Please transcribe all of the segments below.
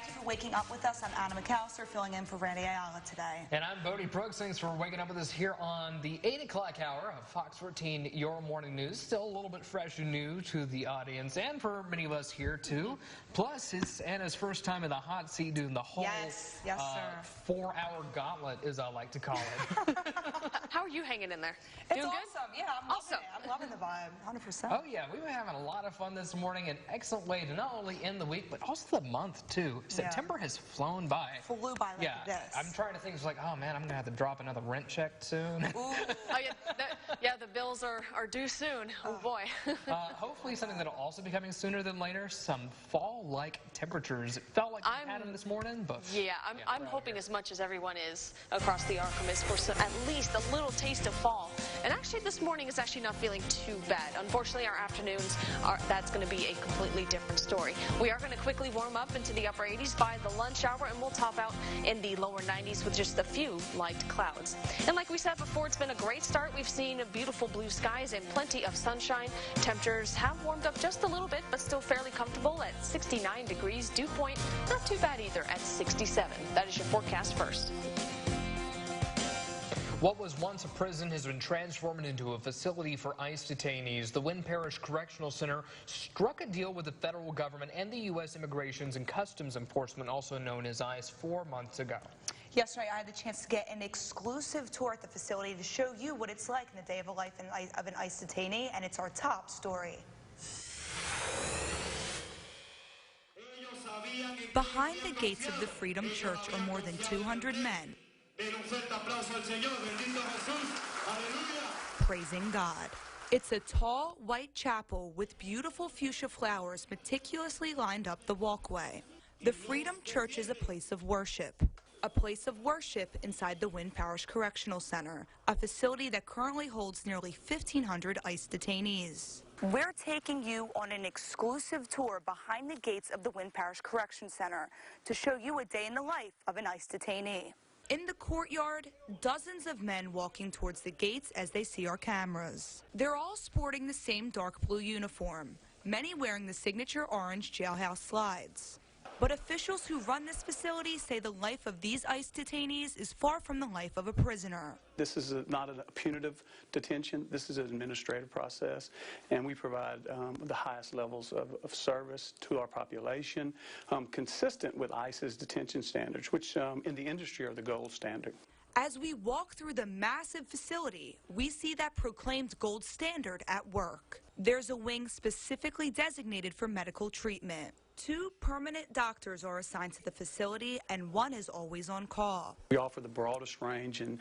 Thank you for waking up with us. I'm Anna McAllister, filling in for Randy Ayala today. And I'm Bodie Brooks. Thanks for waking up with us here on the 8 o'clock hour of Fox 14, your morning news. Still a little bit fresh and new to the audience and for many of us here, too. Plus, it's Anna's first time in the hot seat doing the whole yes, sir. 4-hour gauntlet, as I like to call it. How are you hanging in there? It's Doing awesome. good? Yeah, I'm loving it. I'm loving the vibe, 100%. Oh, yeah. We were having a lot of fun this morning. An excellent way to not only end the week, but also the month, too. September has flown by. Flew by like this. I'm trying to think, it's like, oh, man, I'm going to have to drop another rent check soon. Oh, yeah, the bills are due soon. Oh, boy. Hopefully something that will also be coming sooner than later, some fall-like temperatures. It felt like we had them this morning, but... Yeah, I'm hoping as much as everyone is across the Arkansas for at least a little taste of fall. And actually, this morning is actually not feeling too bad. Unfortunately, our afternoons, that's going to be a completely different story. We are going to quickly warm up into the upper 80s by the lunch hour, and we'll top out in the lower 90s with just a few light clouds. And like we said before, it's been a great start. We've seen beautiful blue skies and plenty of sunshine. Temperatures have warmed up just a little bit, but still fairly comfortable at 69 degrees. Dew point, not too bad either at 67. That is your forecast first. What was once a prison has been transformed into a facility for ICE detainees. The Wynn Parish Correctional Center struck a deal with the federal government and the U.S. Immigrations and Customs Enforcement, also known as ICE, 4 months ago. Yesterday, I had the chance to get an exclusive tour at the facility to show you what it's like in the day of a life of an ICE detainee, and it's our top story. Behind the gates of the Freedom Church are more than 200 men praising God. It's a tall, white chapel with beautiful fuchsia flowers meticulously lined up the walkway. The Freedom Church is a place of worship. A place of worship inside the Wynn Parish Correctional Center, a facility that currently holds nearly 1,500 ICE detainees. We're taking you on an exclusive tour behind the gates of the Wynn Parish Correction Center to show you a day in the life of an ICE detainee. In the courtyard, dozens of men walking towards the gates as they see our cameras. They're all sporting the same dark blue uniform, many wearing the signature orange jailhouse slides. But officials who run this facility say the life of these ICE detainees is far from the life of a prisoner. This is not a punitive detention. This is an administrative process, and we provide the highest levels of service to our population, consistent with ICE's detention standards, which in the industry are the gold standard. As we walk through the massive facility, we see that proclaimed gold standard at work. There's a wing specifically designated for medical treatment. 2 permanent doctors are assigned to the facility, and 1 is always on call. We offer the broadest range in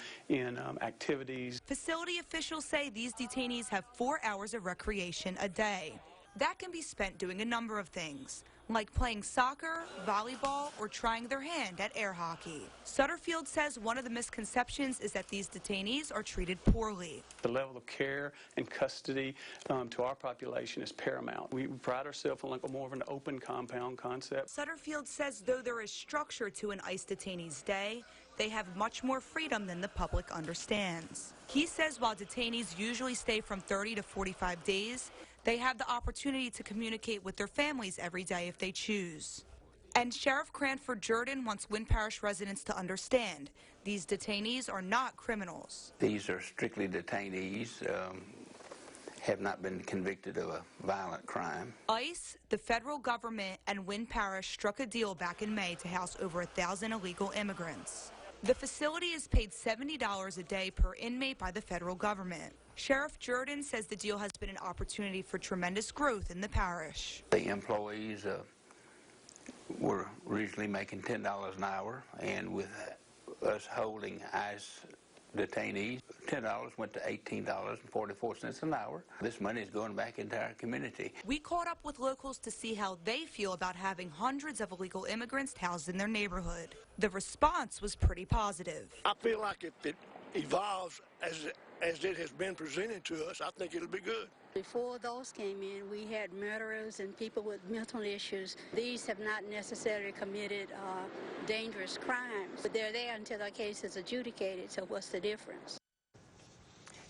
activities. Facility officials say these detainees have 4 hours of recreation a day. That can be spent doing a number of things, like playing soccer, volleyball, or trying their hand at air hockey. Sutterfield says one of the misconceptions is that these detainees are treated poorly. The level of care and custody to our population is paramount. We pride ourselves on like more of an open compound concept. Sutterfield says though there is structure to an ICE detainee's day, they have much more freedom than the public understands. He says while detainees usually stay from 30 to 45 days, they have the opportunity to communicate with their families every day if they choose. And Sheriff Cranford Jordan wants Wynn Parish residents to understand these detainees are not criminals. These are strictly detainees, have not been convicted of a violent crime. ICE, the federal government, and Wynn Parish struck a deal back in May to house over 1,000 illegal immigrants. The facility is paid $70 a day per inmate by the federal government. Sheriff Jordan says the deal has been an opportunity for tremendous growth in the parish. The employees were originally making $10 an hour, and with us holding ICE detainees, $10 went to $18.44 an hour. This money is going back into our community. We caught up with locals to see how they feel about having hundreds of illegal immigrants housed in their neighborhood. The response was pretty positive. I feel like if it evolves as it has been presented to us, I think it'll be good. Before those came in, we had murderers and people with mental issues. These have not necessarily committed dangerous crimes, but they're there until their case is adjudicated, so what's the difference?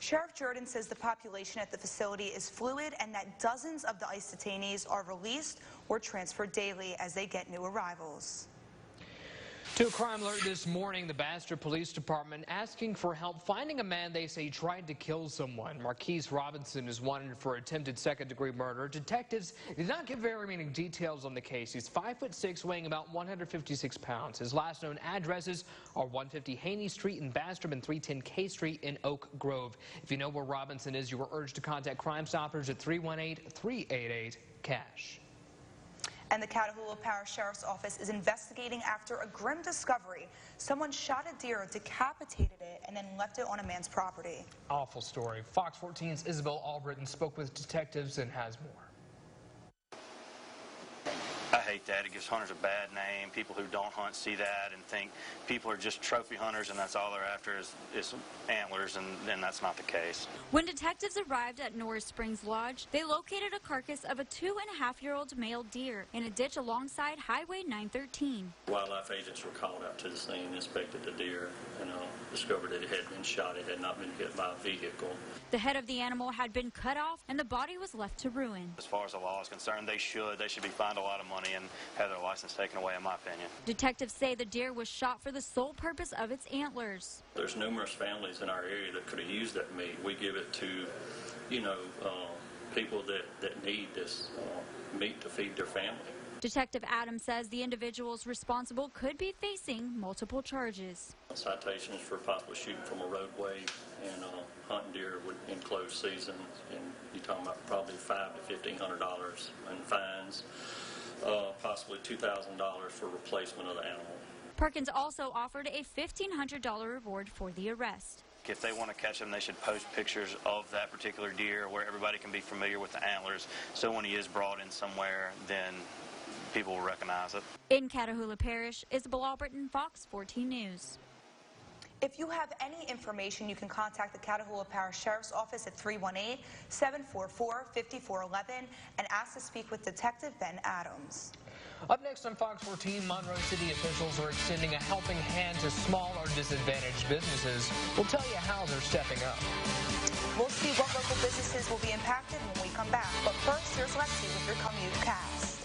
Sheriff Jordan says the population at the facility is fluid and that dozens of the ICE detainees are released or transferred daily as they get new arrivals. To a crime alert this morning, the Bastrop Police Department asking for help finding a man they say tried to kill someone. Marquise Robinson is wanted for attempted second-degree murder. Detectives did not give very many details on the case. He's 5'6", weighing about 156 pounds. His last known addresses are 150 Haney Street in Bastrop and 310 K Street in Oak Grove. If you know where Robinson is, you are urged to contact Crime Stoppers at 318-388-CASH. And the Catahoula Parish Sheriff's Office is investigating after a grim discovery. Someone shot a deer, decapitated it, and then left it on a man's property. Awful story. Fox 14's Isabel Albritton spoke with detectives and has more. I hate that. It gives hunters a bad name. People who don't hunt see that and think people are just trophy hunters and that's all they're after is antlers, and then that's not the case. When detectives arrived at Norris Springs Lodge, they located a carcass of a 2.5-year-old male deer in a ditch alongside Highway 913. Wildlife agents were called out to the scene, inspected the deer, and discovered that it had been shot. It had not been hit by a vehicle. The head of the animal had been cut off and the body was left to ruin. As far as the law is concerned, they should be fined a lot of money and have their license taken away, in my opinion. Detectives say the deer was shot for the sole purpose of its antlers. There's numerous families in our area that could have used that meat. We give it to, people that need this meat to feed their family. Detective Adams says the individuals responsible could be facing multiple charges. Citations for possibly shooting from a roadway and hunting deer in closed season, and you're talking about probably $500 to $1,500 in fines, possibly $2,000 for replacement of the animal. Perkins also offered a $1,500 reward for the arrest. If they want to catch him, they should post pictures of that particular deer where everybody can be familiar with the antlers, so when he is brought in somewhere, then people will recognize it. In Catahoula Parish, Isabel Albritton, Fox 14 News. If you have any information, you can contact the Catahoula Parish Sheriff's Office at 318-744-5411 and ask to speak with Detective Ben Adams. Up next on Fox 14, Monroe City officials are extending a helping hand to small or disadvantaged businesses. We'll tell you how they're stepping up. We'll see what local businesses will be impacted when we come back. But first, here's Lexi with your commute cast.